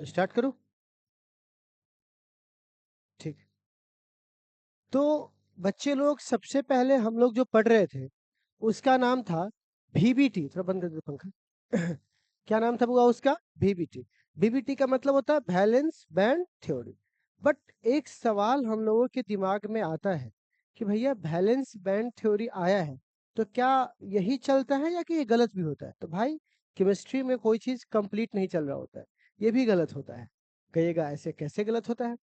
Start करूं? ठीक। तो बच्चे लोग, सबसे पहले हम लोग जो पढ़ रहे थे उसका नाम था VBT। थोड़ा बंद कर दो पंखा। क्या नाम था बुआ उसका? VBT। VBT का मतलब होता है बैलेंस बैंड थ्योरी। बट एक सवाल हम लोगों के दिमाग में आता है कि भैया बैलेंस बैंड थ्योरी आया है तो क्या यही चलता है या कि ये गलत भी होता है? तो भाई, केमिस्ट्री में कोई चीज कंप्लीट नहीं चल रहा होता है, ये भी गलत होता है। कहिएगा ऐसे कैसे गलत होता है?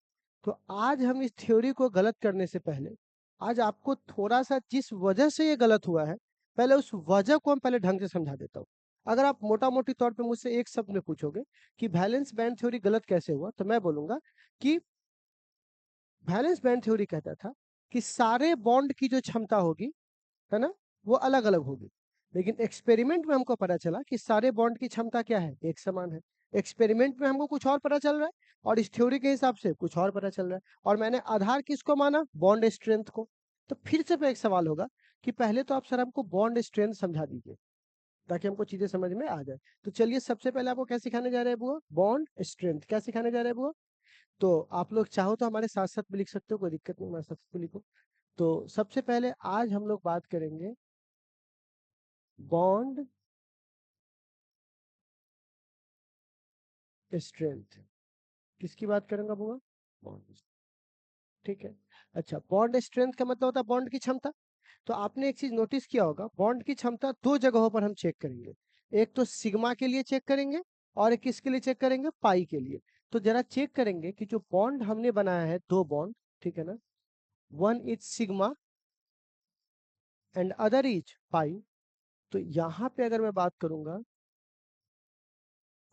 तो आज हम इस थ्योरी को गलत करने से पहले आज आपको थोड़ा सा जिस वजह से ये गलत हुआ है, पहले उस वजह को हम पहले ढंग से समझा देता हूँ। अगर आप मोटा मोटी तौर पे मुझसे एक शब्द में पूछोगे कि बैलेंस बैंड थ्योरी गलत कैसे हुआ, तो मैं बोलूंगा कि बैलेंस बैंड थ्योरी कहता था कि सारे बॉन्ड की जो क्षमता होगी, है ना, वो अलग अलग होगी। लेकिन एक्सपेरिमेंट में हमको पता चला कि सारे बॉन्ड की क्षमता क्या है, एक समान है। एक्सपेरिमेंट में हमको कुछ और पता चल रहा है और इस थ्योरी के हिसाब से कुछ और पता चल रहा है, और मैंने आधार किसको माना? बॉन्ड स्ट्रेंथ को। तो फिर से एक सवाल होगा कि पहले तो आप सर हमको बॉन्ड स्ट्रेंथ समझा दीजिए ताकि हमको चीजें समझ में आ जाए। तो चलिए, सबसे पहले आपको क्या सिखाने जा रहे हैं बुआ? Bond strength. क्या सिखाने जा रहे हैं बुआ? तो आप लोग चाहो तो हमारे साथ साथ भी लिख सकते हो, कोई दिक्कत नहीं, हमारे साथ साथ भी लिखो। तो सबसे पहले आज हम लोग बात करेंगे बॉन्ड स्ट्रेंथ। किसकी बात करेंगे बुआ? बॉन्ड। ठीक है। अच्छा, बॉन्ड स्ट्रेंथ का मतलब होता है बॉन्ड की क्षमता। तो आपने एक चीज नोटिस किया होगा, बॉन्ड की क्षमता दो जगहों पर हम चेक करेंगे। एक तो सिग्मा के लिए चेक करेंगे और एक किसके लिए चेक करेंगे? पाई के लिए। तो जरा चेक करेंगे कि जो बॉन्ड हमने बनाया है, दो बॉन्ड, ठीक है ना, one is sigma and other is pi. तो यहाँ पे अगर मैं बात करूंगा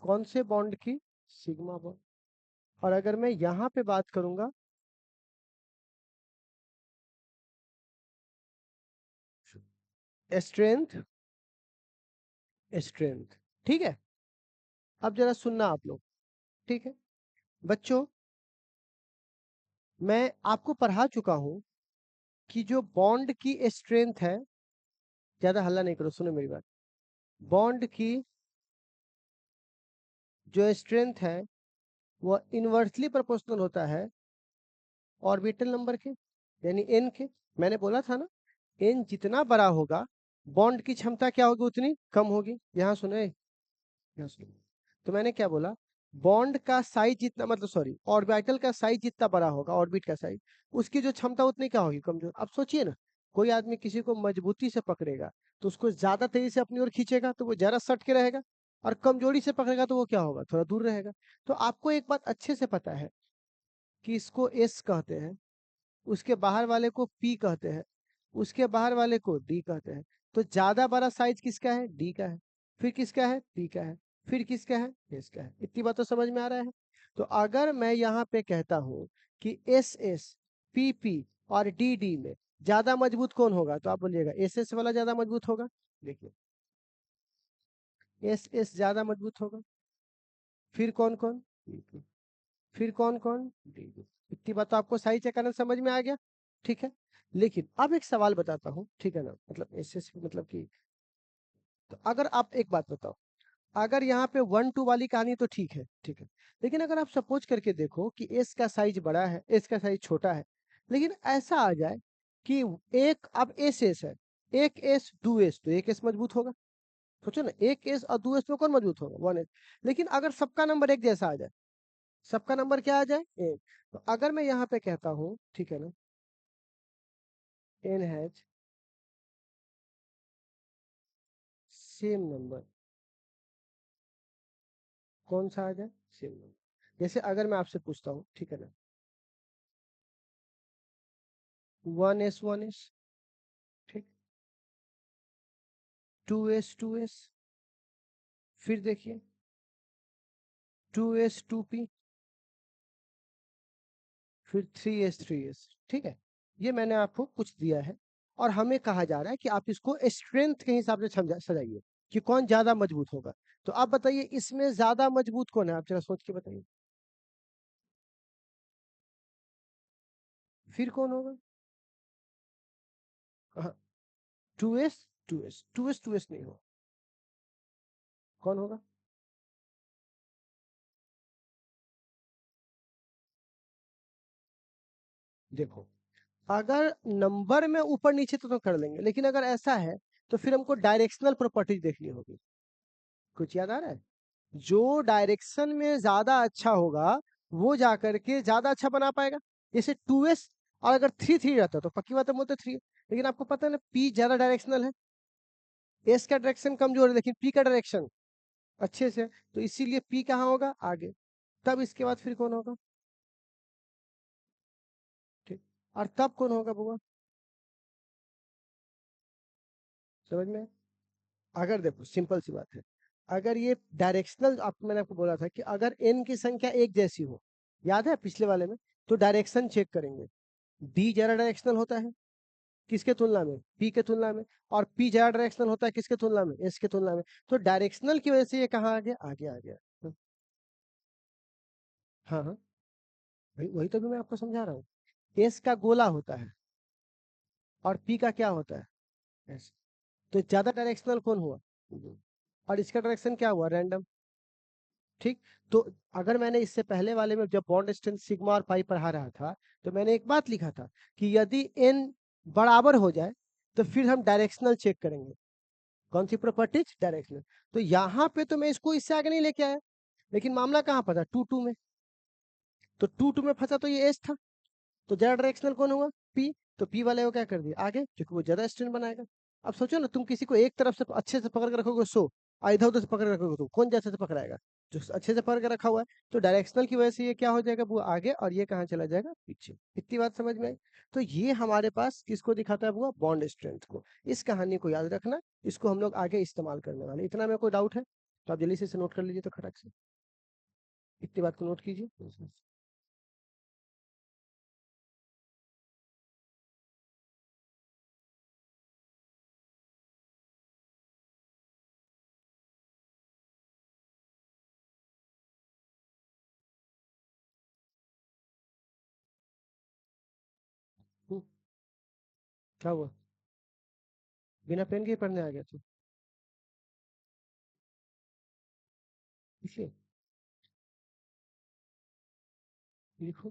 कौन से बॉन्ड की? Sigma bond. और अगर मैं यहाँ पे बात करूंगा स्ट्रेंथ, स्ट्रेंथ। ठीक है। अब जरा सुनना आप लोग, ठीक है बच्चों, मैं आपको पढ़ा चुका हूं कि जो बॉन्ड की स्ट्रेंथ है, ज्यादा हल्ला नहीं करो, सुनो मेरी बात। बॉन्ड की जो स्ट्रेंथ है वह इनवर्सली प्रोपोर्शनल होता है ऑर्बिटल नंबर के, यानी एन के। मैंने बोला था ना, एन जितना बड़ा होगा बॉन्ड की क्षमता क्या होगी? उतनी कम होगी। यहाँ सुनो, यहाँ सुनो। तो मैंने क्या बोला? बॉन्ड का साइज जितना, मतलब सॉरी, ऑर्बिटल का साइज जितना बड़ा होगा, ऑर्बिट का साइज, उसकी जो क्षमता उतनी क्या होगी? कमजोर। अब सोचिए ना, कोई आदमी किसी को मजबूती से पकड़ेगा तो उसको ज्यादा तेजी से अपनी ओर खींचेगा तो वो जरा सट के रहेगा, और कमजोरी से पकड़ेगा तो वो क्या होगा? थोड़ा दूर रहेगा। तो आपको एक बात अच्छे से पता है कि इसको एस कहते हैं, उसके बाहर वाले को पी कहते हैं, उसके बाहर वाले को डी कहते हैं। तो ज्यादा बड़ा साइज किसका है? डी का है। फिर किसका है? पी का है। फिर किसका है? एस का है। इतनी बात तो समझ में आ रहा है? तो अगर मैं यहाँ पे कहता हूँ कि एस एस, पी पी और डी डी में ज्यादा मजबूत कौन होगा, तो आप बोलिएगा एस एस वाला ज्यादा मजबूत होगा। देखिए, एस एस ज्यादा मजबूत होगा। फिर कौन कौन? P P. फिर कौन कौन? D D. इतनी बात तो आपको सही चेक करना समझ में आ गया, ठीक है। लेकिन अब एक सवाल बताता हूँ, ठीक है ना, मतलब एस मतलब कि, तो अगर आप एक बात बताओ, अगर यहाँ पे 1 2 वाली कहानी तो ठीक है, ठीक है। लेकिन अगर आप सपोज करके देखो कि एस का साइज बड़ा है, एस का साइज छोटा है, लेकिन ऐसा आ जाए कि एक, अब एस एस है, एक एस दो एस, तो एक एस मजबूत होगा। सोचो ना, एक एस और दो एस में कौन मजबूत होगा? One S. लेकिन अगर सबका नंबर एक जैसा आ जाए, सबका नंबर क्या आ जाए? एक। तो अगर मैं यहाँ पे कहता हूँ, ठीक है ना, एन हैज सेम नंबर, कौन सा आ जाए? Same number. जैसे अगर मैं आपसे पूछता हूँ, ठीक है ना, वन एस, ठीक, टू एस, फिर देखिए टू एस टू पी, फिर थ्री एस, ठीक है। ये मैंने आपको कुछ दिया है, और हमें कहा जा रहा है कि आप इसको स्ट्रेंथ के हिसाब से समझा सजाइए कि कौन ज्यादा मजबूत होगा। तो आप बताइए, इसमें ज्यादा मजबूत कौन है? आप जरा सोच के बताइए। फिर कौन होगा? Two S, two S, two S, two S नहीं होगा। कौन होगा? देखो, अगर नंबर में ऊपर नीचे तो कर लेंगे, लेकिन अगर ऐसा है तो फिर हमको डायरेक्शनल प्रॉपर्टीज देखनी होगी। कुछ याद आ रहा है? जो डायरेक्शन में ज्यादा अच्छा होगा वो जाकर के ज्यादा अच्छा बना पाएगा। जैसे 2s, और अगर 3 3 रहता तो पक्की बात है बोलते 3, लेकिन आपको पता है ना p ज्यादा डायरेक्शनल है, s का डायरेक्शन कमजोर है लेकिन p का डायरेक्शन अच्छे से, तो इसीलिए p कहाँ होगा? आगे। तब इसके बाद फिर कौन होगा? ठीक, और तब कौन होगा बुआ? समझ में? अगर देखो सिंपल सी बात है, अगर ये डायरेक्शनल, मैंने आपको बोला था कि अगर n की संख्या एक जैसी हो, याद है पिछले वाले में, तो डायरेक्शन चेक करेंगे। d ज्यादा डायरेक्शनल होता है किसके तुलना में? p के तुलना में। और p ज्यादा डायरेक्शनल होता है किसके तुलना में? s के तुलना में। तो डायरेक्शनल की वजह से ये कहाँ आ गया? आगे आ गया। हाँ हाँ, वही वही तो भी मैं आपको समझा रहा हूँ। s का गोला होता है और p का क्या होता है? s। तो ज्यादा डायरेक्शनल कौन हुआ? और इसका डायरेक्शन क्या हुआ? रैंडम। ठीक। तो अगर मैंने इससे पहले वाले में जब बॉन्ड स्ट्रेंथ सिग्मा और पाई पढ़ा रहा था, तो मैंने एक बात लिखा था कि यदि n बराबर हो जाए तो फिर हम डायरेक्शनल चेक करेंगे। कौन सी प्रॉपर्टीज? डायरेक्शनल। तो यहाँ पे तो मैं इसको इससे आगे नहीं लेके आया, लेकिन मामला कहाँ फंसा? 2 2 में। तो 2 2 में फंसा तो ये एस था, तो ज्यादा डायरेक्शनल कौन हुआ? पी। तो पी वाले को क्या कर दिया? आगे, क्योंकि वो ज्यादा स्ट्रेंथ बनाएगा। अब सोचो ना, तुम किसी को एक तरफ से अच्छे से पकड़ के रखोगे 100, और इधर उधर से पकड़ के रखोगे, तो कौन जैसे से पकड़ाएगा? जो अच्छे से पकड़ के रखा हुआ है। तो डायरेक्शनल की वजह से ये क्या हो जाएगा बुआ? आगे, और ये कहाँ चला जाएगा? पीछे। इतनी बात समझ में आई? तो ये हमारे पास किसको दिखाता है बुआ? बॉन्ड स्ट्रेंथ को। इस कहानी को याद रखना, इसको हम लोग आगे इस्तेमाल करने वाले। इतना में कोई डाउट है तो आप जल्दी से इसे नोट कर लीजिए, तो खटक से इतनी बात को नोट कीजिए। हम्म, क्या हुआ? बिना पेन के ही पढ़ने आ गया तू? इसलिए लिखो।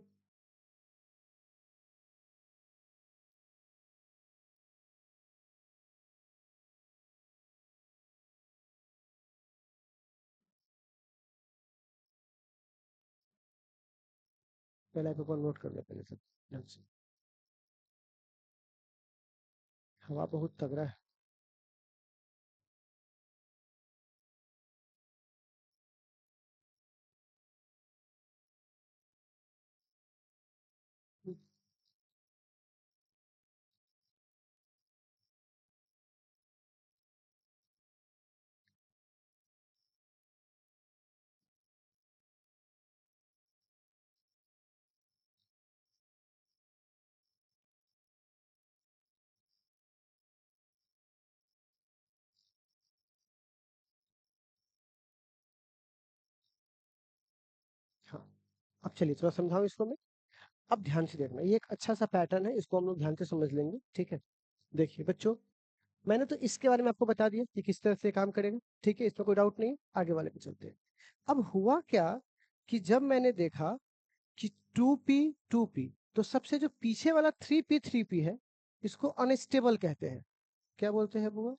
पहले पेपर नोट कर ले पहले सब ध्यान से। हवा बहुत तगड़ा है। हाँ, अब चलिए थोड़ा समझाऊं इसको मैं। अब ध्यान से देखना, ये एक अच्छा सा पैटर्न है, इसको हम लोग ध्यान से समझ लेंगे। ठीक है, देखिए बच्चों, मैंने तो इसके बारे में आपको बता दिया कि किस तरह से काम करेगा। ठीक है, इसमें कोई डाउट नहीं है। आगे वाले पे चलते हैं। अब हुआ क्या कि जब मैंने देखा कि 2p 2p, तो सबसे जो पीछे वाला 3p 3p है, इसको अनस्टेबल कहते हैं। क्या बोलते हैं बुआ?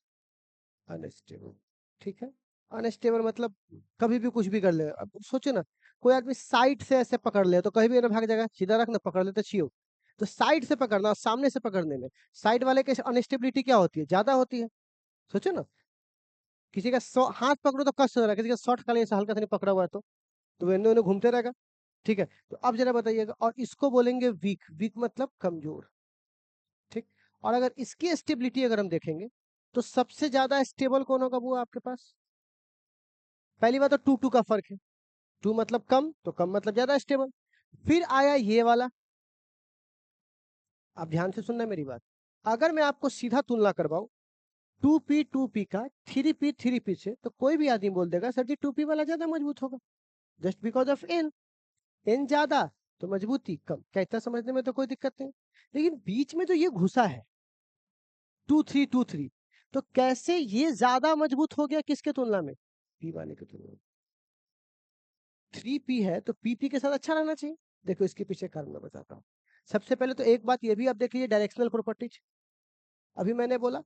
अनस्टेबल। ठीक है, अनस्टेबल मतलब कभी भी कुछ भी कर ले। अब सोचो ना, कोई आदमी साइड से ऐसे पकड़ ले तो कहीं भी ना भाग जाएगा, सीधा रखना, पकड़ ले तो छियो। तो साइड से पकड़ना और सामने से पकड़ने में साइड वाले की अनस्टेबिलिटी क्या होती है? ज्यादा होती है। सोचो ना, किसी का हाथ पकड़ो तो कष्ट हो रहा है, किसी का शॉर्ट खाली ऐसा हल्का सा नहीं पकड़ा हुआ है तो वो एने ओने घूमते रहेगा। ठीक है, तो अब जरा बताइएगा, और इसको बोलेंगे वीक। वीक मतलब कमजोर। ठीक। और अगर इसकी स्टेबिलिटी अगर हम देखेंगे, तो सबसे ज्यादा स्टेबल कौन होगा वो आपके पास? पहली बात तो 2 2 का फर्क है। 2 मतलब कम, तो कम मतलब ज्यादा स्टेबल। फिर आया ये वाला। आप ध्यान से सुनना मेरी बात। अगर मैं आपको सीधा तुलना करवाऊं 2p 2p का 3p 3p से, तो कोई भी आदमी बोल देगा सर जी 2p वाला ज्यादा मजबूत होगा, just because of N. N ज्यादा तो मजबूती कम। क्या इतना समझने में तो कोई दिक्कत नहीं? लेकिन बीच में जो ये घुसा है 2 3 2 3, तो कैसे ये ज्यादा मजबूत हो गया? किसके तुलना में? पी वाले की तुलना में। 3p है तो pp के साथ अच्छा रहना चाहिए। देखो इसके पीछे कारण मैं बताता हूँ। सबसे पहले तो एक बात ये भी आप देख लीजिए, डायरेक्शनल प्रॉपर्टीज। अभी मैंने बोला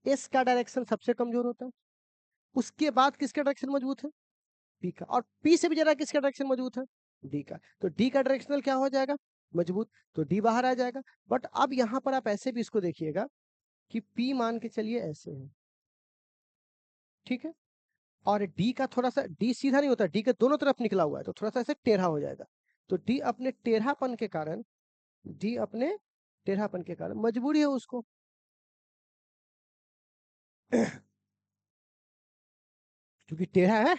एस का डायरेक्शन सबसे कमजोर होता है, उसके बाद किसका डायरेक्शन मजबूत है? पी का। और पी से भी ज्यादा किसका डायरेक्शन मजबूत है? डी का। तो डी का डायरेक्शनल क्या हो जाएगा? मजबूत। तो डी बाहर आ जाएगा। बट अब यहाँ पर आप ऐसे भी इसको देखिएगा कि पी मान के चलिए ऐसे है, ठीक है, और डी का थोड़ा सा, डी सीधा नहीं होता, डी के दोनों तरफ निकला हुआ है, तो थोड़ा सा ऐसे टेढ़ा हो जाएगा। तो डी अपने टेढ़ापन के कारण, डी अपने टेढ़ापन के कारण मजबूरी है उसको क्योंकि टेढ़ा है,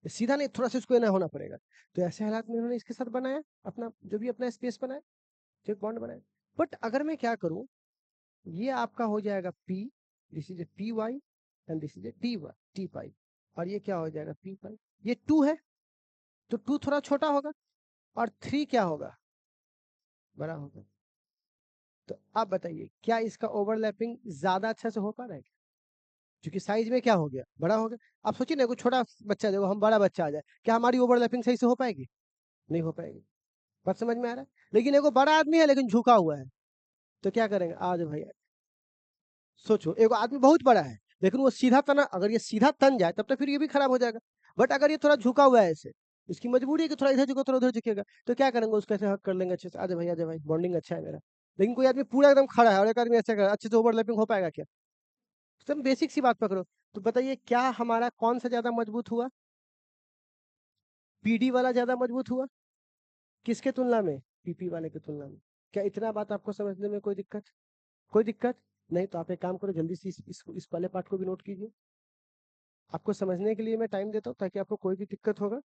सीधा नहीं, थोड़ा सा इसको ना होना पड़ेगा। तो ऐसे हालात में उन्होंने इसके साथ बनाया अपना, जो भी अपना स्पेस बनाया, जो बॉन्ड बनाया। बट अगर मैं क्या करूं, ये आपका हो जाएगा P, this is a P Y, and this is a T Y, T pi, और ये क्या हो जाएगा पी पाई। ये 2 है, तो 2 थोड़ा छोटा होगा, और 3 क्या होगा? बड़ा होगा। तो आप बताइए क्या इसका ओवरलैपिंग ज्यादा अच्छा से हो पा रहा है? क्योंकि साइज में क्या हो गया, बड़ा हो गया। आप सोचिए ना, कोई छोटा बच्चा देखो, हम बड़ा बच्चा आ जाए, क्या हमारी ओवरलैपिंग सही से हो पाएगी? नहीं हो पाएगी। बात समझ में आ रहा है? लेकिन एगो बड़ा आदमी है लेकिन झुका हुआ है, तो क्या करेंगे? आज भाई सोचो, एगो आदमी बहुत बड़ा है लेकिन वो सीधा तना, अगर ये सीधा तन जाए तब तो फिर ये भी खराब हो जाएगा। बट अगर ये थोड़ा झुका हुआ है ऐसे, इसकी मजबूरी है कि थोड़ा इधर झुका थोड़ा उधर झुकेगा, तो क्या करेंगे? उसको ऐसे हक कर लेंगे अच्छे से, आजा भाई बॉन्डिंग अच्छा है मेरा। लेकिन कोई आदमी पूरा एकदम खड़ा है और एक आदमी ऐसे कर, अच्छे से ओवरलैपिंग हो पाएगा क्या? एकदम बेसिक सी बात पकड़ो। तो बताइए क्या हमारा कौन सा ज्यादा मजबूत हुआ? पीडी वाला ज्यादा मजबूत हुआ किसके तुलना में? पीपी वाले की तुलना में। क्या इतना बात आपको समझने में कोई दिक्कत? कोई दिक्कत नहीं? तो आप एक काम करो, जल्दी से इस वाले पार्ट को भी नोट कीजिए। आपको समझने के लिए मैं टाइम देता हूँ ताकि आपको कोई भी दिक्कत होगा।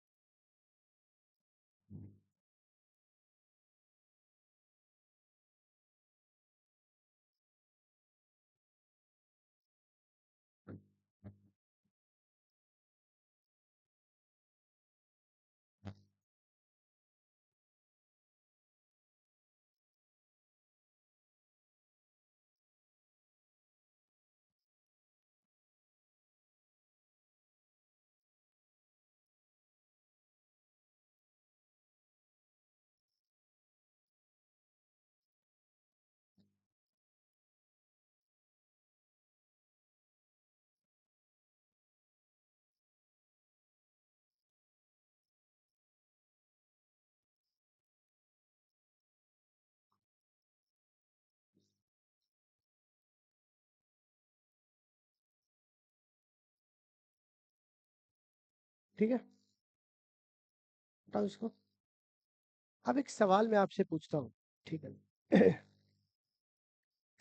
ठीक है, बताओ इसको। अब एक सवाल मैं आपसे पूछता हूँ, ठीक है?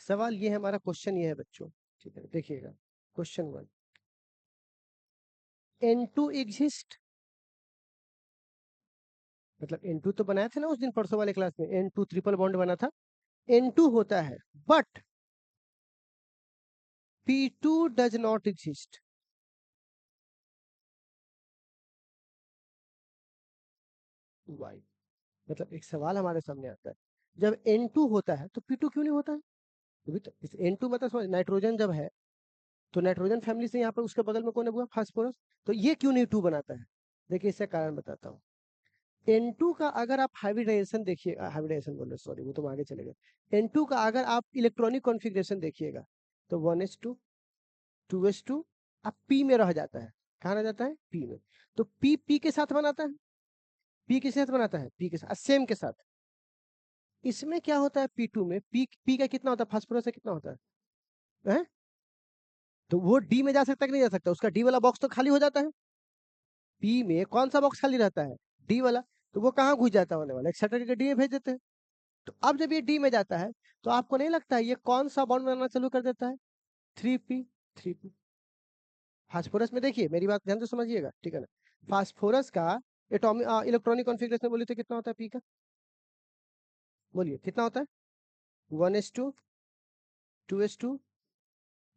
सवाल ये है, हमारा क्वेश्चन ये है बच्चों, ठीक है, देखिएगा। क्वेश्चन 1, N2 एग्जिस्ट, मतलब N2 तो बनाया था ना उस दिन परसों वाले क्लास में, N2 ट्रिपल बॉन्ड बना था, N2 होता है, but P2 does not exist. Why? मतलब एक सवाल हमारे सामने आता है, जब N2 होता है तो P2 क्यों नहीं होता है? अभी तो इस N2 मतलब समझ, नाइट्रोजन जब है तो नाइट्रोजन फैमिली से यहाँ पर उसके बगल में कौन है हुआ? फास्फोरस। तो ये क्यों नहीं 2 बनाता है? देखिए इसका कारण बताता हूँ। N2 का अगर आप हाइब्रिडाइजेशन देखिए, हाइब्रिडाइजेशन बोल रहे, सॉरी, वो तो आगे चले गए। N2 का अगर आप इलेक्ट्रॉनिक कॉन्फ़िगरेशन देखिएगा तो 1s2, 2s2, अब P में रह जाता है। कहाँ रह जाता है? P में। तो P के साथ बनाता है, P के साथ बनाता है, P के साथ सेम के साथ। इसमें क्या होता है P2 में? P का कितना होता है? फास्फोरस से कितना होता है? तो वो डी में जा सकता है कि नहीं जा सकता? उसका डी वाला बॉक्स तो खाली हो जाता है। पी में कौन सा बॉक्स खाली रहता है? डी वाला। तो वो कहाँ घुस जाता है होने वाला? एक्सेट्रा करके डी में भेज देते हैं। तो अब जब ये डी में जाता है तो आपको नहीं लगता है ये कौन सा बॉन्ड बनाना चालू कर देता है? 3p, 3p। फास्फोरस में देखिए, मेरी बात ध्यान से समझिएगा, ठीक है ना? फास्फोरस का एटॉमिक इलेक्ट्रॉनिक कॉन्फ़िगरेशन बोलिए तो कितना होता है पी का? बोलिए कितना होता है? 1s2, 2s2,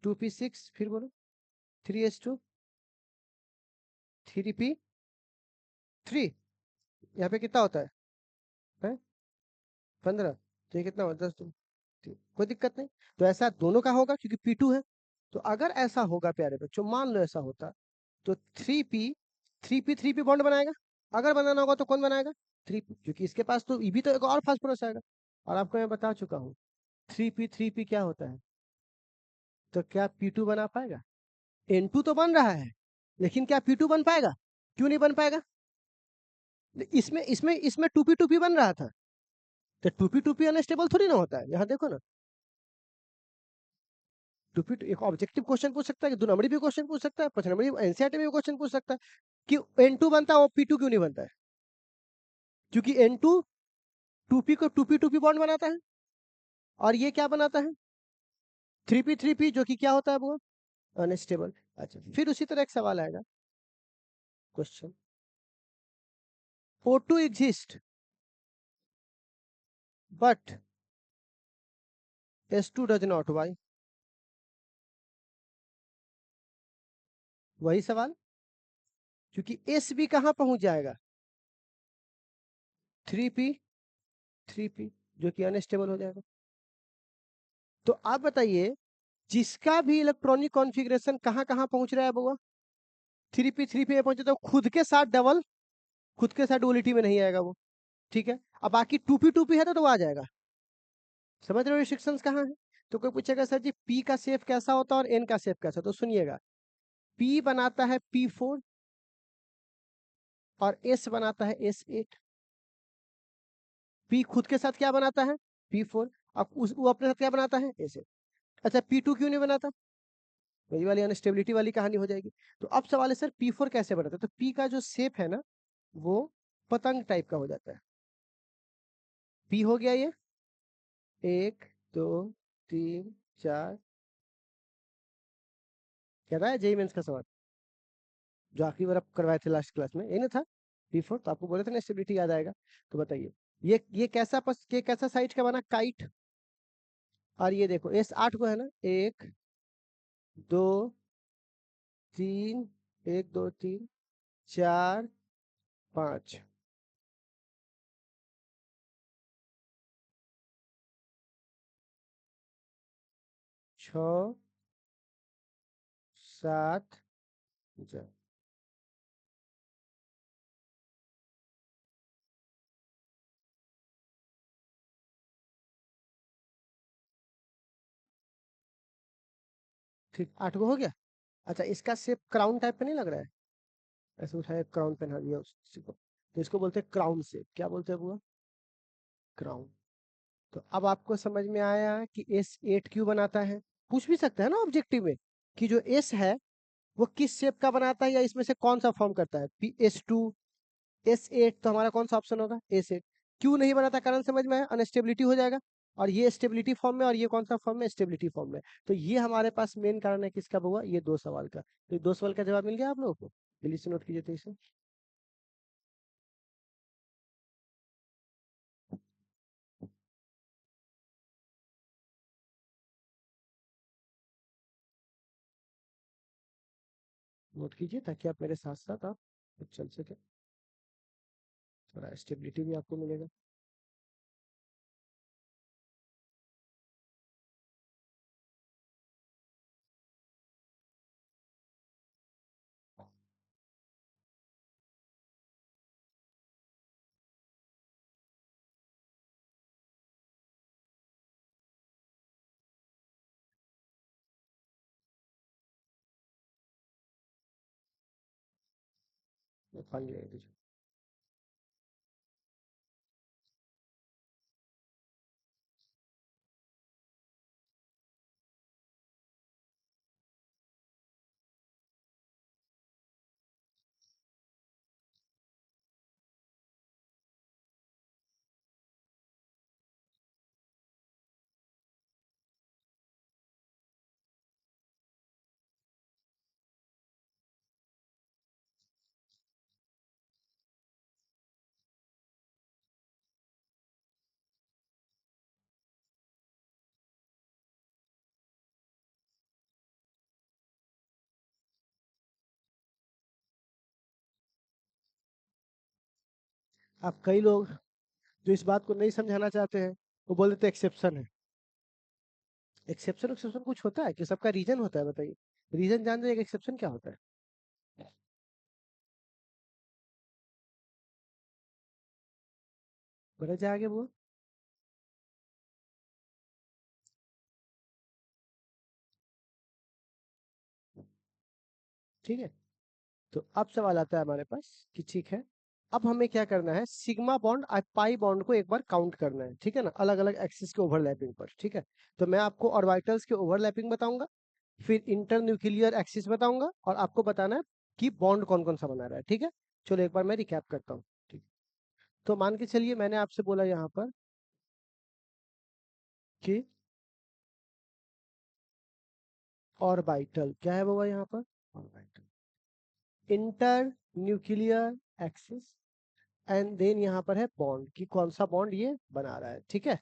2p6, फिर बोलो 3s2, 3p3। यहाँ पे कितना होता है? 15। तो ये कितना हुआ? 10 तो कोई दिक्कत नहीं। तो ऐसा दोनों का होगा क्योंकि P2 है। तो अगर ऐसा होगा प्यारे बच्चों, मान लो ऐसा होता, तो 3p बॉन्ड बनाएगा। अगर बनाना होगा तो कौन बनाएगा? 3p, क्योंकि इसके पास तो ये भी तो एक और फास्फोरस आएगा। और आपको मैं बता चुका हूँ 3p क्या होता है। तो क्या P2 बना पाएगा? N2 तो बन रहा है, लेकिन क्या P2 बन पाएगा? क्यों नहीं बन पाएगा? इसमें इसमें इसमें 2p बन रहा था, तो 2p अनस्टेबल थोड़ी ना होता है। यहाँ देखो ना, 2p एक ऑब्जेक्टिव क्वेश्चन पूछ सकता है, कि 2 नंबरी भी क्वेश्चन पूछ सकता है, 5 नंबरी एनसीईआरटी में भी क्वेश्चन पूछ सकता है कि N2 बनता है और P2 क्यों नहीं बनता है? क्योंकि N2 2p को 2p बॉन्ड बनाता है, और ये क्या बनाता है? 3p जो कि क्या होता है वो? अनस्टेबल। अच्छा, फिर उसी तरह एक सवाल आएगा, question O2 exist but S2 does not, why? वही सवाल, क्योंकि S भी कहां पहुंच जाएगा? 3p जो कि अनस्टेबल हो जाएगा। तो आप बताइए, जिसका भी इलेक्ट्रॉनिक कॉन्फ़िगरेशन कहां कहां पहुंच रहा है बुआ? 3p में पहुंचे तो खुद के साथ डबल, खुद के साथ डुअलिटी में नहीं आएगा वो, ठीक है। अब बाकी 2p है तो वो आ जाएगा। समझ रहे हो रिस्ट्रिक्शंस कहाँ है? तो कोई पूछेगा सर जी p का शेप कैसा होता है और n का शेप कैसा, तो सुनिएगा, p बनाता है p4 और s बनाता है s8। p खुद के साथ क्या बनाता है? p4। अब वो अपने साथ क्या बनाता है? s8। अच्छा, p2 क्यों नहीं बनाता? वही वाली अनस्टेबिलिटी वाली कहानी हो जाएगी। तो अब सवाल है सर p4 कैसे बनता है? तो p का जो शेप है ना, वो पतंग टाइप का हो जाता है। p हो गया ये 1 2 3 4, क्या रहा है जेई मेंस का सवाल जो आखिरी बार आप करवाए थे लास्ट क्लास में, यही ना था p4? तो आपको बोले थे ना स्टेबिलिटी याद आएगा। तो बताइए, ये कैसा साइज का बना? काइट। और ये देखो S8 को है ना, 1 2 3, 1 2 3 4 5, 6 7 जा- ठीक, 8 को हो गया। अच्छा, इसका शेप क्राउन टाइप का नहीं लग रहा है? ऐसे उठाया, क्राउन पहना दिया उसी को, तो इसको बोलते हैं क्राउन शेप। क्या बोलते हैं बुआ? क्राउन। तो अब आपको समझ में आया कि S8 क्यों बनाता है। पूछ भी सकता है ना ऑब्जेक्टिव में, कि जो S है वो किस शेप का बनाता है, या इसमें से कौन सा फॉर्म करता है? S2 S8, तो हमारा कौन सा ऑप्शन होगा? S8। क्यों नहीं बनाता? कारण समझ में आया, अनस्टेबिलिटी हो जाएगा। और ये स्टेबिलिटी फॉर्म में, और ये कौन सा फॉर्म में? स्टेबिलिटी फॉर्म में। तो ये हमारे पास मेन कारण है किसका हुआ? ये 2 सवाल का। तो ये 2 सवाल का जवाब मिल गया आप लोगों को। जल्दी से नोट कीजिए तो इसे नोट कीजिए, ताकि आप मेरे साथ साथ आप चल सके, थोड़ा स्टेबिलिटी भी आपको मिलेगा। पानी ले लीजिए। अब कई लोग जो इस बात को नहीं समझाना चाहते हैं, वो बोल देते एक्सेप्शन है। एक्सेप्शन एक्सेप्शन कुछ होता है कि सबका रीजन होता है? बताइए, रीजन जान रहे एक्सेप्शन क्या होता है? बड़े जाएंगे वो ठीक है। तो अब सवाल आता है हमारे पास कि ठीक है, अब हमें क्या करना है, सिग्मा बॉन्ड और पाई बॉन्ड को एक बार काउंट करना है, ठीक है ना, अलग अलग एक्सिस के ओवरलैपिंग पर, ठीक है। तो मैं आपको ऑर्बिटल्स के ओवरलैपिंग बताऊंगा, फिर इंटरन्यूक्लियर एक्सिस बताऊंगा, और आपको बताना है कि बॉन्ड कौन कौन सा बना रहा है, ठीक है। चलो एक बार मैं रिकैप करता हूँ, ठीक। तो मान के चलिए मैंने आपसे बोला यहाँ पर कि ऑर्बिटल क्या है वो यहाँ पर, orbital inter nuclear axis, and then यहाँ पर है बॉन्ड कि कौन सा बॉन्ड ये बना रहा है, ठीक है।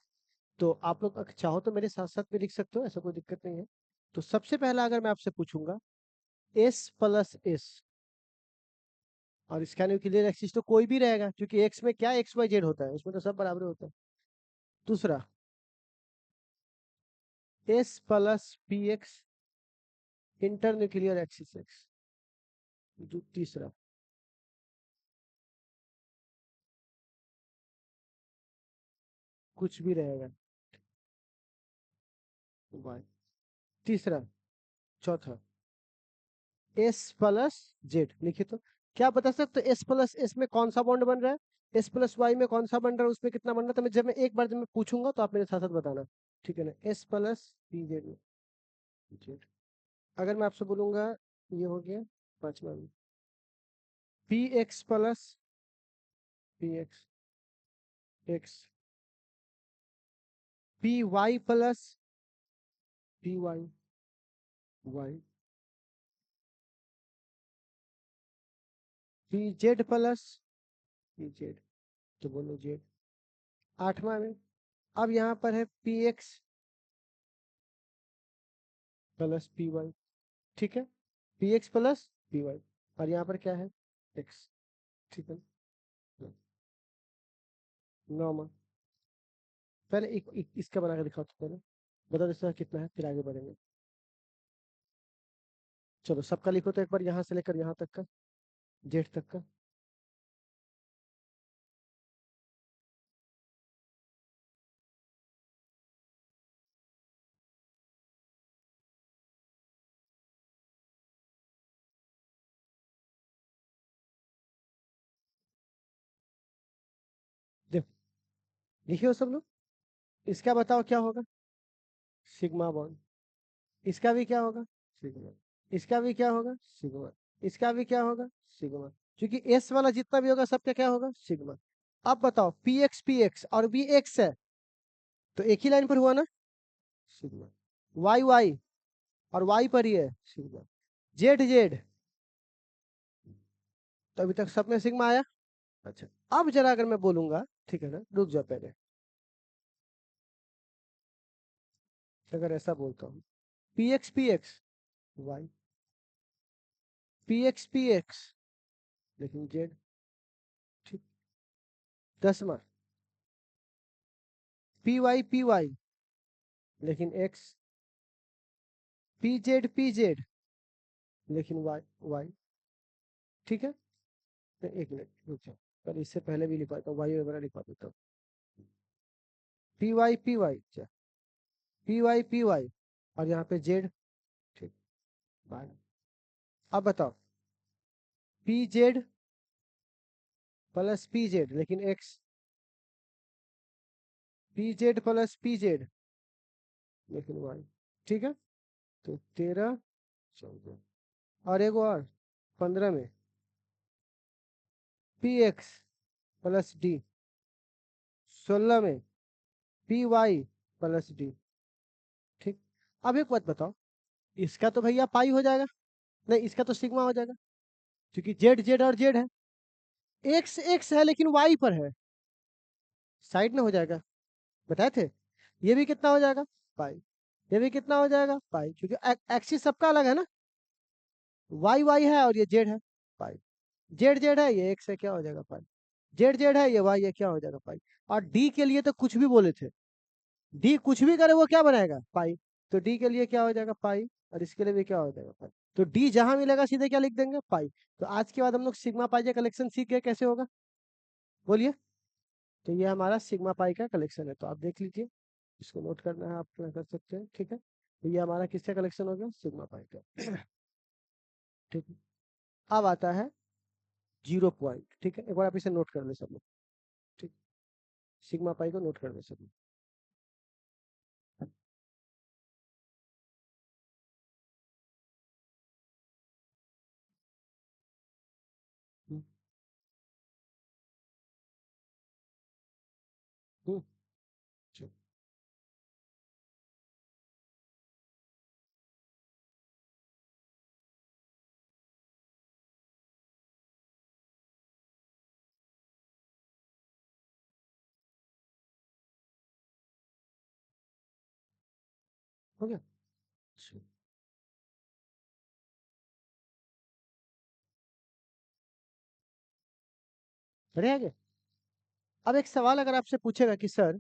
तो आप लोग चाहो तो मेरे साथ साथ में लिख सकते हो, ऐसा कोई दिक्कत नहीं है। तो सबसे पहला अगर मैं आपसे पूछूंगा S प्लस एस, और इसका न्यूक्लियर एक्सिस तो कोई भी रहेगा, क्योंकि एक्स में क्या एक्स वाई जेड होता है, उसमें तो सब बराबर होता है। दूसरा S plus P x inter nuclear axis x. तीसरा कुछ भी रहेगा वाई। तीसरा, चौथा एस प्लस जेड, लिखिए तो क्या बता सकते हो, एस प्लस एस में कौन सा बॉन्ड बन रहा है, एस प्लस वाई में कौन सा बन रहा है, उसमें कितना बन रहा है। तो मैं जब मैं एक बार जब मैं पूछूंगा तो आप मेरे साथ साथ बताना, ठीक है ना। एस प्लस पी जेड में जेड, अगर मैं आपसे बोलूंगा ये हो गया पांचवा में, P X plus P X X, P Y plus P Y Y, P Z plus P Z, तो बोलो जेड। आठवां में अब यहाँ पर है P X plus P Y, ठीक है, P X plus P Y, और यहाँ पर क्या है एक्स, ठीक है। नॉर्मल, पहले इसका बना के दिखाओ, तो पहले बता दो इसका कितना है, फिर आगे बढ़ेंगे। चलो सबका लिखो तो एक बार, यहाँ से लेकर यहाँ तक का, जेड तक का। देखो लिखे हो सब लोग, इसका बताओ क्या होगा, सिग्मा बॉन्ड। इसका भी क्या होगा, सिग्मा। इसका भी क्या होगा, सिग्मा। इसका भी क्या होगा, सिग्मा। क्योंकि एस वाला जितना भी होगा सबका क्या होगा, सिग्मा। अब बताओ पी एक्स और बी एक्स है, तो एक ही लाइन पर हुआ ना, सिग्मा। वाई वाई और वाई पर ही है, सिग्मा। जेड जेड, तो अभी तक सब में सिग्मा आया। अच्छा, अब जरा अगर मैं बोलूंगा, ठीक है ना, रुक जाओ पहले, अगर ऐसा बोलता हूँ P X Y, P X लेकिन जेड, ठीक। 10वां पी वाई लेकिन एक्स, पी जेड लेकिन वाई वाई, ठीक है। तो एक मिनट रुक जाओ, पर इससे पहले भी लिखवा देता हूँ, वाई वगैरह लिखवा देता हूँ। पी वाई, पी वाई और यहाँ पे जेड, ठीक। बाय। अब बताओ P Z plus P Z लेकिन X, P Z plus P Z लेकिन वाई, ठीक है। तो 13, 14 और एक और 15 में पी एक्स प्लस डी, 16 में पी वाई प्लस डी, ठीक। अब एक बात बताओ, इसका तो भैया पाई हो जाएगा, नहीं इसका तो सिग्मा हो जाएगा, क्योंकि जेड जेड और जेड है। एक्स एक्स है लेकिन वाई पर है, साइड में हो जाएगा, बताए थे। ये भी कितना हो जाएगा, पाई। ये भी कितना हो जाएगा, पाई, क्योंकि एक्सिस सबका अलग है ना, वाई वाई है और ये जेड है, पाई। जेड जेड है, ये एक्स है, क्या हो जाएगा, पाई। जेड जेड है, ये वाई है, क्या हो जाएगा, पाई। और डी के लिए तो कुछ भी बोले थे, डी कुछ भी करे वो क्या बनाएगा, पाई। तो डी के लिए क्या हो जाएगा, पाई, और इसके लिए भी क्या हो जाएगा, पाई। तो डी जहां मिलेगा सीधे क्या लिख देंगे, पाई। तो आज के बाद हम लोग सिग्मा पाई का कलेक्शन सीख गए, कैसे होगा बोलिए। तो ये हमारा सिग्मा पाई का कलेक्शन है, तो आप देख लीजिए, इसको नोट करना है आप कर सकते हैं, ठीक है। तो ये हमारा किसका कलेक्शन हो गया, सिग्मा पाई का, ठीक है। अब आता है 0 पॉइंट। ठीक है, एक बार आप इसे नोट कर ले सब लोग। ठीक, सिग्मा पाई को नोट कर ले सब लोग। हम्म, हम्म, चलो, हो गया। चलो, बढ़े आगे। अब एक सवाल अगर आपसे पूछेगा कि सर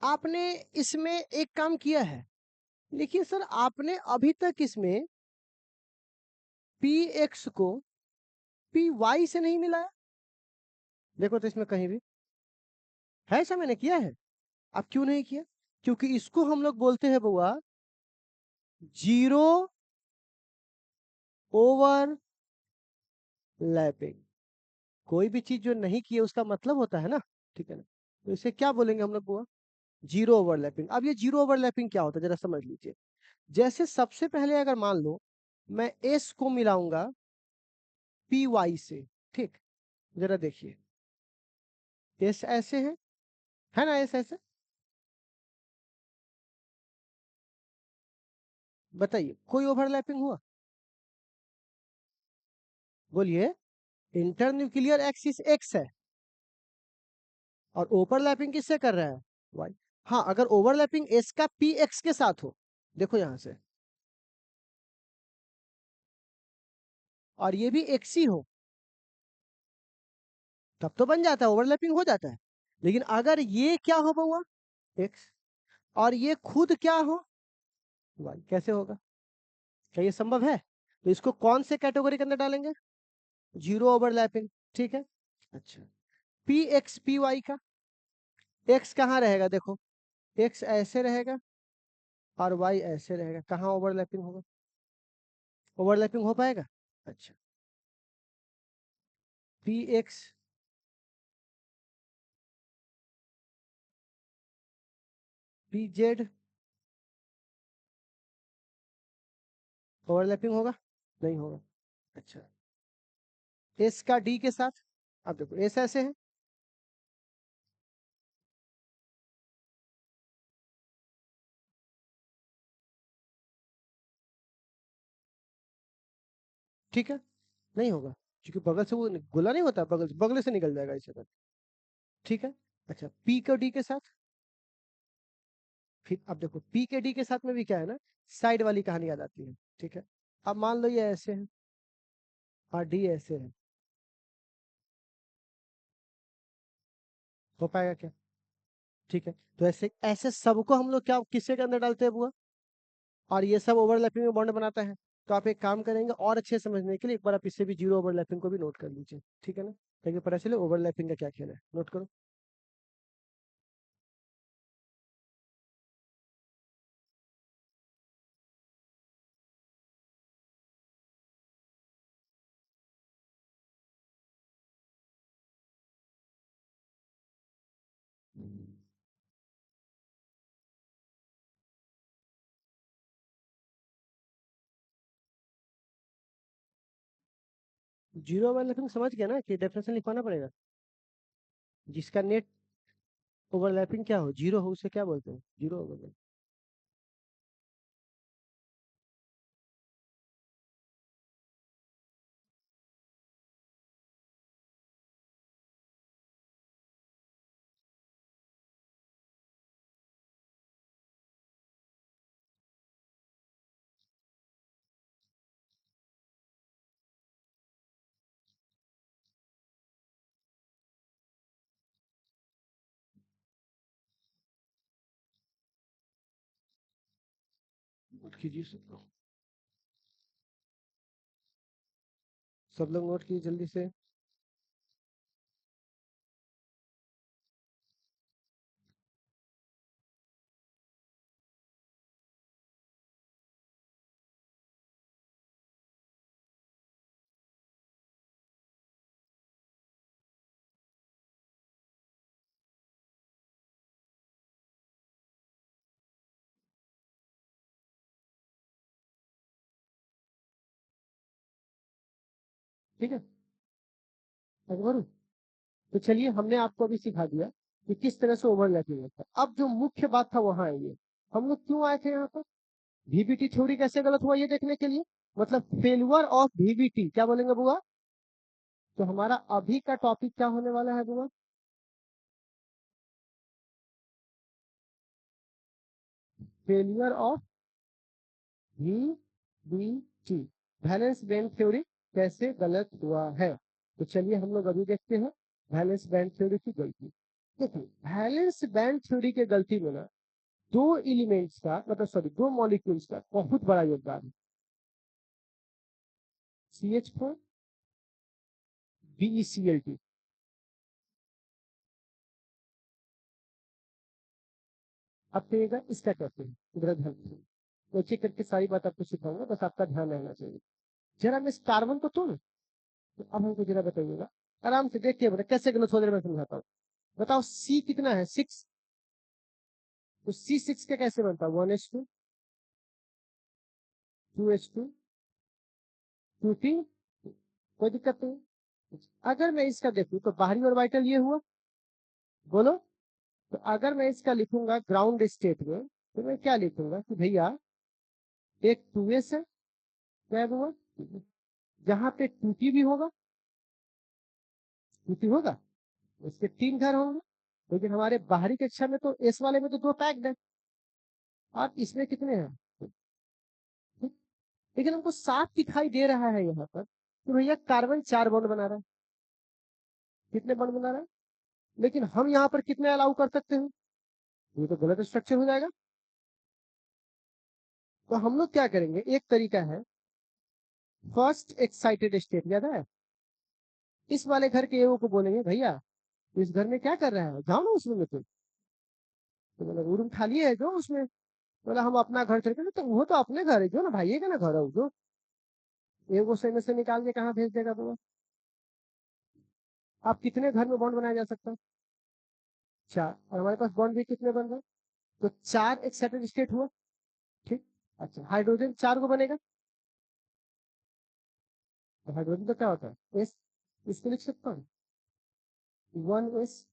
आपने इसमें एक काम किया है, देखिए सर आपने अभी तक इसमें पी एक्स को पी वाई से नहीं मिलाया। देखो तो इसमें कहीं भी है ऐसा मैंने किया है? आप क्यों नहीं किया? क्योंकि इसको हम लोग बोलते हैं बुआ जीरो ओवरलैपिंग। कोई भी चीज जो नहीं की है उसका मतलब होता है ना, ठीक है ना, तो इसे क्या बोलेंगे हम लोग बुआ? Zero overlapping. अब ये जीरो ओवरलैपिंग क्या होता है जरा समझ लीजिए। जैसे सबसे पहले अगर मान लो मैं एस को मिलाऊंगा पी वाई से, ठीक, जरा देखिए एस ऐसे है ना, एस ऐसे, बताइए कोई ओवरलैपिंग हुआ? बोलिए। इंटरन्यूक्लियर एक्सिस एक्स है और ओवरलैपिंग किससे कर रहा है? वाई। हाँ, अगर ओवरलैपिंग एस का पी एक्स के साथ हो, देखो यहां से, और ये भी एक्स ही हो, तब तो बन जाता है, ओवरलैपिंग हो जाता है। लेकिन अगर ये क्या हो बउआ, एक्स, और ये खुद क्या हो, वाई, कैसे होगा? क्या ये संभव है? तो इसको कौन से कैटेगरी के अंदर डालेंगे? Zero overlapping. ठीक है। अच्छा, पी एक्स पी वाई का एक्स कहाँ रहेगा? देखो एक्स ऐसे रहेगा और वाई ऐसे रहेगा, कहाँ ओवरलैपिंग होगा? ओवरलैपिंग हो पाएगा? अच्छा, P x P Z overlapping होगा? नहीं होगा। अच्छा, एस का डी के साथ, अब देखो एस ऐसे है, ठीक है, नहीं होगा, क्योंकि बगल से वो गोला नहीं होता, बगल बगल से निकल जाएगा इसे तो। ठीक है। अच्छा, पी का डी के साथ, फिर अब देखो पी के डी के साथ में भी क्या है ना, साइड वाली कहानी याद आती है। ठीक है, अब मान लो ये ऐसे है और डी ऐसे है, हो पाएगा क्या? ठीक है, तो ऐसे ऐसे सबको हम लोग क्या किसके के अंदर डालते हैं बुआ? और ये सब ओवरलैपिंग में बॉन्ड बनाता है। तो आप एक काम करेंगे और अच्छे समझने के लिए एक बार आप इससे भी जीरो ओवरलैपिंग को भी नोट कर लीजिए, ठीक है ना, ताकि पता चले ओवरलैपिंग का क्या खेल है। नोट करो। जीरो ओवरलैपिंग समझ गया ना कि डेफिनेशन लिखवाना पड़ेगा? जिसका नेट ओवरलैपिंग क्या हो, जीरो हो, उसे क्या बोलते हैं? Zero overlapping. नोट कीजिए सब लोग नोट कीजिए जल्दी से। ठीक है, आगे बढ़ूं? तो चलिए, हमने आपको अभी सिखा दिया कि किस तरह से ओवरलैपिंग होता है। अब जो मुख्य बात था वहां आएंगे। हम लोग क्यों आए थे यहाँ पर? VBT थ्योरी कैसे गलत हुआ ये देखने के लिए, मतलब फेल्यूर ऑफ VBT, क्या बोलेंगे बुआ? तो हमारा अभी का टॉपिक क्या होने वाला है बुआ? Failure of VBT, balance band theory कैसे गलत हुआ है। तो चलिए हम लोग अभी देखते हैं बैलेंस बैंड थ्योरी की गलती। देखिए, बैलेंस बैंड थ्योरी के गलती में ना दो एलिमेंट्स का, मतलब सॉरी, दो मॉलिक्यूल्स का बहुत बड़ा योगदान है। CH4, BeCl2। अब कहिएगा इसका कैसे है, इधर ध्यान दीजिए। तो एक एक करके सारी बात आपको सिखाऊंगा, बस आपका ध्यान रहना चाहिए। जरा मैं इस कार्बन को तोड़ूं, तो अब हमको जरा बताइएगा, आराम से देखिए बेटा कैसे गलत हो, मैं समझाता हूँ। बताओ C कितना है, 6। तो C6 का कैसे बनता है, 1H2, 2H2, 2T। कोई दिक्कत नहीं। अगर मैं इसका देखूं तो बाहरी ऑर्बिटल ये हुआ, बोलो। तो अगर मैं इसका लिखूंगा ग्राउंड स्टेट में, तो मैं क्या लिखूंगा कि भैया एक 2s है, क्या हुआ, जहां पे 2T भी होगा, 2T होगा, उसके 3 घर होंगे। लेकिन हमारे बाहरी कक्षा में तो एस वाले में तो 2 पैक्ड है, और इसमें कितने हैं? लेकिन हमको 7 दिखाई दे रहा है यहाँ पर, तो भैया कार्बन 4 बॉन्ड बना रहा है। कितने बॉन्ड बना रहा है? लेकिन हम यहाँ पर कितने अलाउ कर सकते हैं? ये तो गलत स्ट्रक्चर हो जाएगा। तो हम लोग क्या करेंगे, एक तरीका है, फर्स्ट एक्साइटेड स्टेट, याद है? इस वाले घर के एगो को बोलेंगे भैया इस घर में क्या कर रहा है, जाओ ना उसमें में तुम। तो बोला रूम खाली है जो उसमें। बोला हम अपना घर छोड़, तो वो तो अपने घर है जो ना, भाई का ना घर है वो जो, एगो से में से निकाल के कहाँ भेज देगा तुम्हें? आप कितने घर में बॉन्ड बनाया जा सकता है? 4। और हमारे पास बॉन्ड भी कितने बन रहे हैं? तो 4 एक्साइटेड स्टेट हुआ। ठीक। अच्छा, हाइड्रोजन 4 को बनेगा। तो हाइड्रोजन तो क्या होता है, एस। इसको लिख सकता हूँ 1s।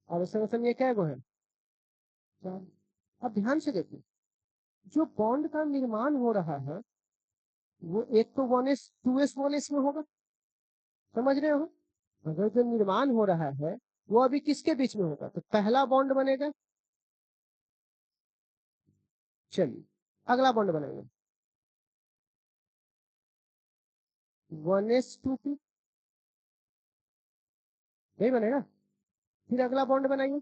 और उस समय ये क्या गो है, 4। अब ध्यान से देखिए, जो बॉन्ड का निर्माण हो रहा है वो एक तो 1s 2s 1s में होगा, समझ रहे हो? अगर जो निर्माण हो रहा है वो अभी किसके बीच में होगा, तो पहला बॉन्ड बनेगा। चलिए अगला बॉन्ड बनाएंगे, 1s 2p, नहीं बनेगा। फिर अगला बॉन्ड बनाइए,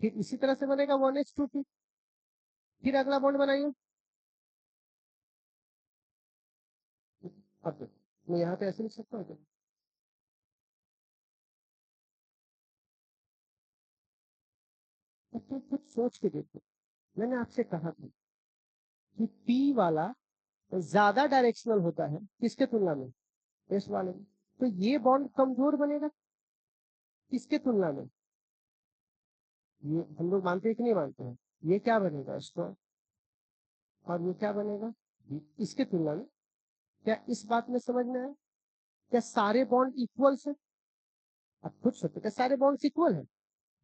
फिर इसी तरह से बनेगा 1s 2p। फिर अगला बॉन्ड बनाइए। अब देखो, मैं यहाँ पे ऐसे लिख सकता हूँ क्या? अब तो कुछ सोच के देखो, मैंने आपसे कहा था कि पी वाला ज्यादा डायरेक्शनल होता है किसके तुलना में, एस वाले में। तो ये बॉन्ड कमजोर बनेगा किसके तुलना में, ये हम लोग मानते हैं कि नहीं मानते हैं? ये क्या बनेगा, स्ट्रॉन्ग। और ये क्या बनेगा, इसके तुलना में। क्या इस बात में समझ में आया? क्या सारे बॉन्ड इक्वल है? अब खुद सोचो, क्या सारे बॉन्ड इक्वल है?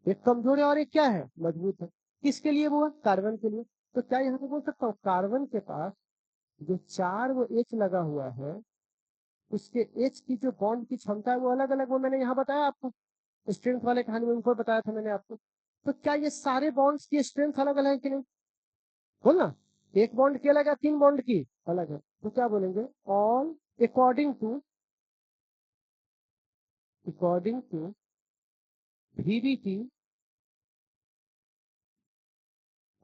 एक कमजोर है और एक क्या है, मजबूत है। किसके लिए वो है, कार्बन के लिए। तो क्या यहाँ पे बोल सकता हूँ कार्बन के पास जो 4 वो एच लगा हुआ है, उसके एच की जो बॉन्ड की क्षमता है वो अलग अलग, वो मैंने यहाँ बताया आपको, स्ट्रेंथ वाले कहानी में ऊपर बताया था मैंने आपको। तो क्या ये सारे बॉन्ड्स की स्ट्रेंथ अलग अलग है कि नहीं, बोलना। एक बॉन्ड की अलग है, 3 बॉन्ड की अलग है, तो क्या बोलेंगे, all according to VBT,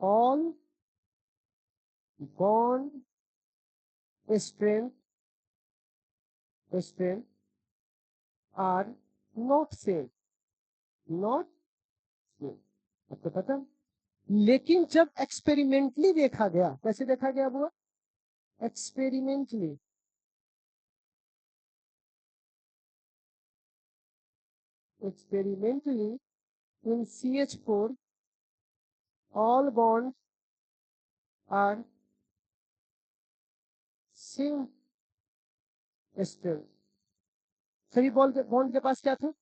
all bond strength are not same, not same. आपको पता है? लेकिन जब एक्सपेरिमेंटली देखा गया, कैसे देखा गया वो, experimentally, experimentally in CH4 all bonds are same, strength. सभी बॉन्ड के पास क्या थे?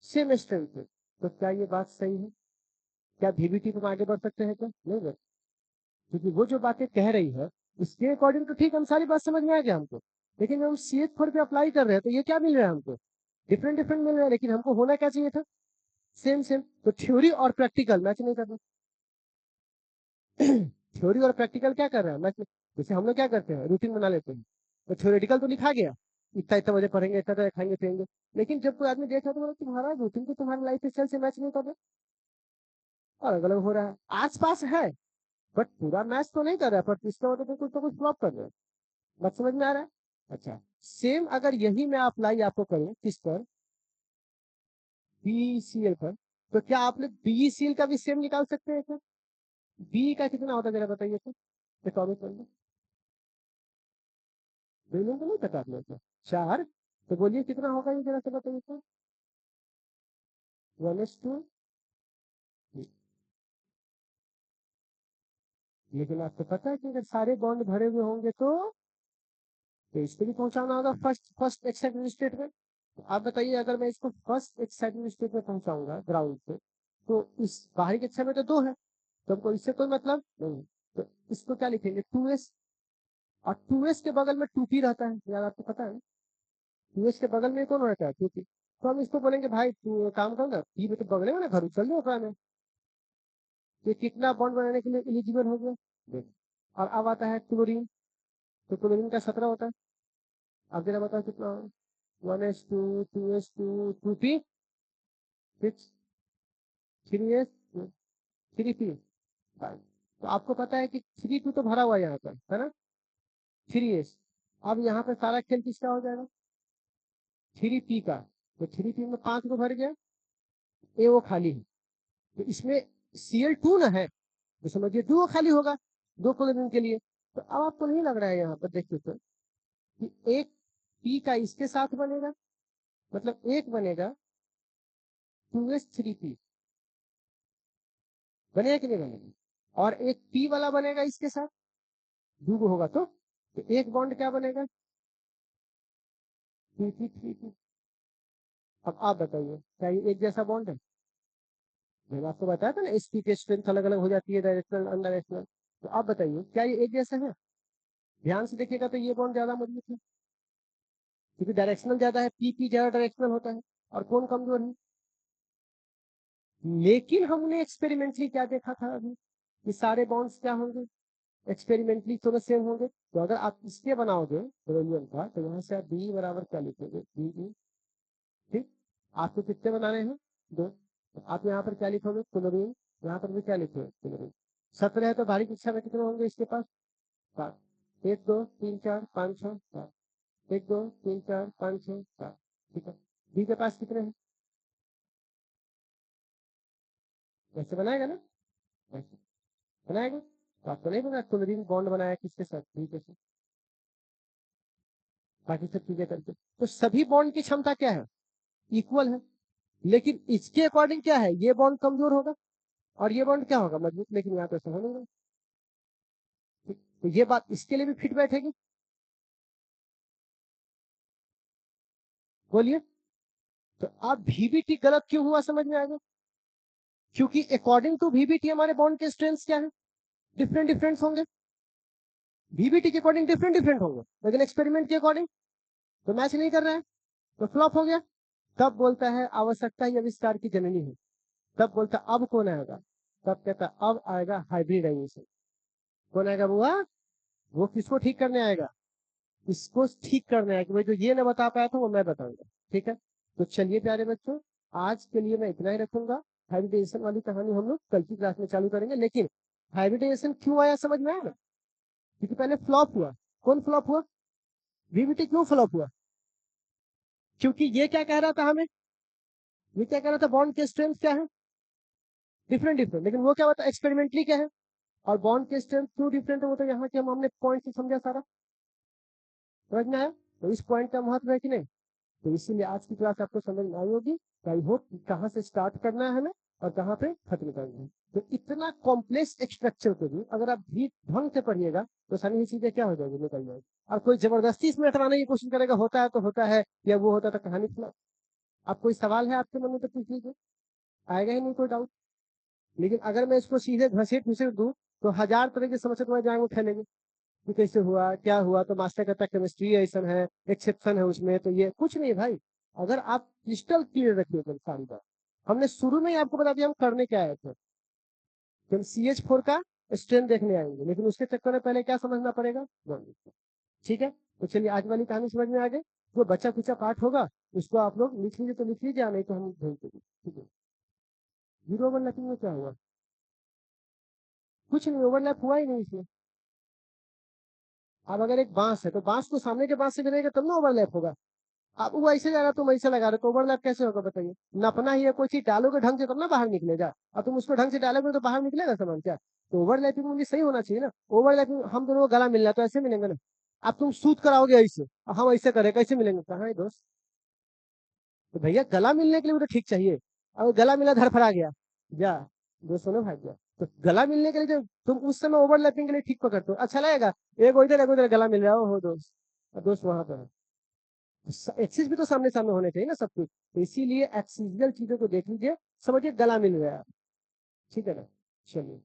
सेम स्ट्रेंथ थे। तो क्या ये बात सही है? क्या VBT पे हम आगे बढ़ सकते हैं? क्या नहीं बढ़, क्योंकि वो जो बातें कह रही है इसके अकॉर्डिंग तो ठीक, हम सारी बात समझ में आ गया हमको, लेकिन हम CH4 पे अप्लाई कर रहे हैं तो ये क्या मिल रहा है हमको? डिफरेंट डिफरेंट मिल रहा है, लेकिन हमको होना क्या चाहिए था? Same same. तो थ्योरी और प्रैक्टिकल मैच नहीं कर रहा। थ्योरी और प्रैक्टिकल क्या कर रहा है मैच? जैसे हम लोग क्या करते हैं, रूटीन बना लेते हैं, तो थ्योरेटिकल तो लिखा गया, इतना इतना बजे पढ़ेंगे, इतना इतना खाएंगे पिएंगे, लेकिन जब कोई आदमी देखा तो बोला तुम्हारा रूटीन तो तुम्हारी लाइफ स्टाइल से मैच नहीं कर रहा, अलग अलग हो रहा है, आस पास है बट पूरा मैच तो नहीं कर रहा है, पर इसका मतलब कुछ तो कुछ फ्लॉप कर रहा है। बात समझ में आ रहा है? अच्छा, सेम अगर यही मैं अप्लाई आपको करूं किस पर, BCL पर, तो क्या आप लोग BCL का भी सेम निकाल सकते हैं क्या? बी का कितना होता है जरा बताइए तो, एटॉमिक नंबर। बिलियन को नहीं पता आप लोग को? 4। तो बोलिए कितना होगा ये जरा से बताइए तो। 1:2। लेकिन आपको पता है कि अगर सारे बॉन्ड भरे हुए होंगे तो इसको भी पहुंचाना होगा फर्स्ट फर्स्ट एक्साइटेड स्टेट में। तो आप बताइए अगर मैं इसको फर्स्ट एक्साइटेड स्टेट में पहुंचाऊंगा ग्राउंड से, तो इस बाहरी कक्षा में तो 2 है, तो हमको इससे कोई मतलब नहीं। तो इसको क्या लिखेंगे? 2s। और 2s के बगल में 2p रहता है, यार आपको पता है? 2s के बगल में कौन रहता है? 2p। तो हम इसको बोलेंगे भाई तू काम कर ना, p में तो बगले में ना, घर चल रहा है। ये कितना बॉन्ड बनाने के लिए एलिजिबल हो गया? देखो। और अब आता है क्लोरीन। तो क्लोरीन का 17 होता है। अब जरा बताओ कितना होगा? 1:2, 2:2, 2p, 6, 3s, 3p, 5। तो आपको पता है कि 3p तो भरा हुआ है यहाँ पर, है ना? 3s। अब यहाँ पे सारा खेल किसका हो जाएगा? 3p का। तो 3p में 5 को भर गया, ए वो खाली है। तो इसमें Cl2 ना है, तो समझिए 2 खाली होगा 2 क्लोरीन के लिए। तो अब आपको नहीं लग रहा है यहाँ पर देखिए तो कि एक पी का इसके साथ बनेगा, मतलब एक बनेगा 2s3p, बनेगा कि नहीं बनेगा? और एक पी वाला बनेगा इसके साथ, दो होगा तो एक बॉन्ड क्या बनेगा? 3p3p। अब आप बताइए क्या ये एक जैसा बॉन्ड है? मैंने आपको बताया था ना sp की स्ट्रेंथ अलग अलग हो जाती है, डायरेक्शनल अनडायरेक्शनल। तो आप बताइए क्या ये एक जैसा है? ध्यान से देखिएगा तो ये बॉन्ड ज्यादा मजबूत है, क्योंकि डायरेक्शनल ज्यादा है, पी ज्यादा डायरेक्शनल होता है। और कौन कमजोर है? लेकिन हमने एक्सपेरिमेंटली क्या देखा था अभी, कि सारे बॉन्ड्स क्या होंगे? एक्सपेरिमेंटली तो सेम होंगे। तो अगर आप इसके बनाओगे बेरिलियम का, तो यहाँ से आप बी बराबर क्या लिखोगे? बी। ठीक। आपको कितने बनाने हैं? 2। तो आप यहाँ पर क्या लिखोगे? क्लोरीन। यहाँ पर भी क्या लिखोगे? क्लोरीन। 17 है तो बाहरी कक्षा में कितने होंगे इसके पास? 7। 1 2 3 4 5 6 7। 1 2 3 4 5 6 7। ठीक है। बी के पास कितने हैं? वैसे बनाएगा ना? वैसे बनाएगा। तो आपको नहीं पता क्लोरीन बॉन्ड बनाया किसके साथ? बी के साथ। बाकी सब चीजें करके तो सभी बॉन्ड की क्षमता क्या है? इक्वल है। लेकिन इसके अकॉर्डिंग क्या है, ये बॉन्ड कमजोर होगा और ये बॉन्ड क्या होगा? मजबूत। लेकिन यहाँ पे ऐसा हो नहीं रहा। तो ये बात इसके लिए भी फिट बैठेगी? बोलिए। तो अब VBT गलत क्यों हुआ समझ में आएगा? क्योंकि अकॉर्डिंग टू VBT हमारे बॉन्ड के स्ट्रेंथ क्या है? डिफरेंट डिफरेंट होंगे। VBT के अकॉर्डिंग डिफरेंट डिफरेंट होंगे, लेकिन एक्सपेरिमेंट के अकॉर्डिंग तो मैच नहीं कर रहा है, तो फ्लॉप हो गया। तब बोलता है आवश्यकता ही आविष्कार की जननी है। तब बोलता अब कौन आएगा? तब कहता अब आएगा हाइब्रिडाइजेशन। कौन आएगा बुआ? वो किसको ठीक करने आएगा? इसको ठीक करने आएगा, भाई जो ये ना बता पाया था वो मैं बताऊंगा। ठीक है। तो चलिए प्यारे बच्चों, आज के लिए मैं इतना ही रखूंगा। हाइब्रिडाइजेशन वाली कहानी हम लोग कल की क्लास में चालू करेंगे। लेकिन हाइब्रिडाइजेशन क्यों आया समझ में आया ना? क्योंकि पहले फ्लॉप हुआ। कौन फ्लॉप हुआ? VBT क्यों फ्लॉप हुआ? क्योंकि ये क्या कह रहा था हमें? ये क्या कह रहा था? बॉन्ड के स्ट्रेंथ क्या है? Different different. लेकिन वो क्या बता एक्सपेरिमेंटली क्या है? और बॉन्ड के स्ट्रेंथ क्यों डिफरेंट है, वो तो यहाँ के हमने पॉइंट से समझा सारा। समझ में आया? तो इस पॉइंट का महत्व है कि नहीं? तो इसीलिए आज की क्लास आपको समझ में आई होगी। आई होप कहाँ से स्टार्ट करना है हमें और कहाँ पे खत्म करना है। तो इतना कॉम्प्लेक्स स्ट्रक्चर को भी अगर आप भी ढंग से पढ़िएगा तो सारी ये चीजें क्या हो जाएगी, निकल जाएगी। और कोई जबरदस्ती इसमें हटवाने की कोशिश करेगा, होता है तो होता है, या वो होता है तो कहानी सुना। अब कोई सवाल है आपके मन में तो पूछ लीजिए, आएगा ही नहीं कोई डाउट। लेकिन अगर मैं इसको सीधे घसीट घसीट दूं तो हजार तरह की समस्या तुम्हारे जाएंगे फैलेंगे कि कैसे हुआ क्या हुआ, तो मास्टर कहता है केमिस्ट्री ऐसा है, एक्सेप्शन है उसमें, तो ये कुछ नहीं भाई। अगर आप क्रिस्टल क्लियर रखिए एकदम सारी बात, हमने शुरू में ही आपको बता दिया हम करने क्या आए थे। हम CH4 का स्ट्रेंथ देखने आएंगे, लेकिन उसके चक्कर में पहले क्या समझना पड़ेगा, ठीक है। तो चलिए आज वाली कहानी समझ में आ गई। जो बच्चा कुचा पाठ होगा उसको आप लोग लिख लीजिए तो लिख लीजिए, नहीं तो हम भेज देंगे, ठीक है। जीरो ओवरलैपिंग में क्या हुआ, कुछ नहीं, ओवरलैप हुआ ही नहीं इसमें। अब अगर एक बांस है तो बांस को सामने के बांस से गिरेगा तब ना ओवरलैप होगा। अब वो ऐसे जा रहा तुम ऐसे लगा रहे, तो ओवरलैप कैसे होगा बताइए। नपना ही है, कोई चीज डालोगे ढंग से तब ना बाहर निकलेगा, और तुम उसको ढंग से डालोगे तो बाहर निकलेगा सामान क्या। तो ओवरलैपिंग में भी सही होना चाहिए ना। ओवरलैपिंग हम दोनों को गला मिलना है तो ऐसे मिलेंगे ना। अब तुम सूत कराओगे ऐसे और हम ऐसे करें, कैसे मिलेंगे, कहाँ है दोस्त। तो भैया गला मिलने के लिए भी तो ठीक चाहिए। अब गला मिला धड़फड़ा गया, जा दोस्तों ने भाग गया। तो गला मिलने के लिए जो तुम उस समय ओवरलैपिंग के लिए ठीक पकड़ते हो, अच्छा लगेगा। एक इधर गला मिल रहा हो दोस्त, और दोस्त वहां पर है। एक्सिस भी तो सामने सामने होने चाहिए ना सब कुछ, तो इसीलिए एक्सिजियल चीजों को देख लीजिए, समझिए गला मिल गया, ठीक है ना। चलिए।